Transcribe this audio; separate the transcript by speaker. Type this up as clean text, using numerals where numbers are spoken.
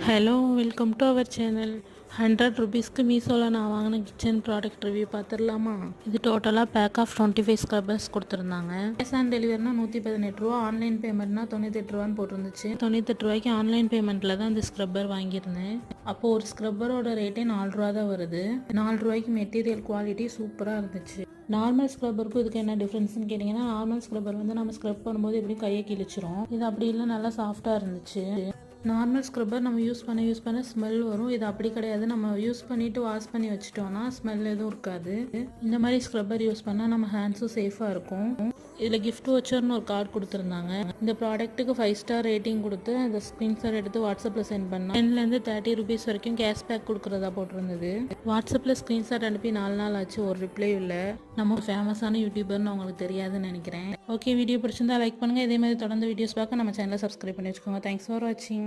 Speaker 1: Hello, welcome to our channel. 100 ருபீஸ்க்கு மீஷோவில் நான் வாங்கின கிச்சன் ப்ராடக்ட் ரிவ்யூ பார்த்துடலாமா? இது டோட்டலாக பேக் ஆஃப் 25 ஸ்க்ரப்பர்ஸ் கொடுத்துருந்தாங்க. கேஷ் ஆன் டெலிவரினா 118 ரூபா, ஆன்லைன் பேமெண்ட்னா 98 ரூபான்னு போட்டிருந்துச்சு. 98 ரூபாய்க்கு ஆன்லைன் பேமெண்ட்டில் தான் இந்த ஸ்க்ரப்பர் வாங்கியிருந்தேன். அப்போது ஒரு ஸ்க்ரப்பரோட ரேட்டே 4 ரூபா தான் வருது. 4 ரூபாய்க்கு மெட்டீரியல் குவாலிட்டி சூப்பராக இருந்துச்சு. நார்மல் ஸ்க்ரப்பருக்கும் இதுக்கு என்ன டிஃப்ரென்ஸ்னு கேட்டிங்கன்னா, நார்மல் ஸ்க்ரப்பர் வந்து நம்ம ஸ்க்ரப் பண்ணும்போது எப்படி கையை கிழிச்சிரும். இது அப்படி இல்லை, நல்லா சாஃப்டாக இருந்துச்சு. நார்மல் ஸ்க்ரப்பர் நம்ம யூஸ் பண்ண ஸ்மெல் வரும். இது அப்படி கிடையாது. நம்ம யூஸ் பண்ணிவிட்டு வாஷ் பண்ணி வச்சிட்டோம்னா ஸ்மெல் எதுவும் இருக்காது. இந்த மாதிரி ஸ்க்ரப்பர் யூஸ் பண்ணால் நம்ம ஹேண்ட்ஸும் சேஃபாக இருக்கும். இதில் கிஃப்ட் வச்சர்னு ஒரு கார்டு கொடுத்துருந்தாங்க. இந்த ப்ராடக்ட்டுக்கு 5 ஸ்டார் ரேட்டிங் கொடுத்து அந்த ஸ்க்ரீன்ஷாட் எடுத்து வாட்ஸ்அப்பில் சென்ட் பண்ணால் 10லேருந்து 30 ருபீஸ் வரைக்கும் கேஷ்பேக் கொடுக்குறதா போட்டிருந்தது. வாட்ஸ்அப்பில் ஸ்க்ரீன்ஷாட் அனுப்பி 4 நாள் ஆச்சு, ஒரு ரிப்ளை இல்லை. நம்ம ஃபேமஸான யூடியூபர்னு அவங்களுக்கு தெரியாதுன்னு நினைக்கிறேன். ஓகே, வீடியோ பிடிச்சிருந்தா லைக் பண்ணுங்கள். இதே மாதிரி தொடர்ந்து வீடியோஸ் பார்க்க நம்ம சேனலை சப்ஸ்கிரைப் பண்ணி வச்சுக்கோங்க. தேங்க்ஸ் ஃபார் வாட்சிங்.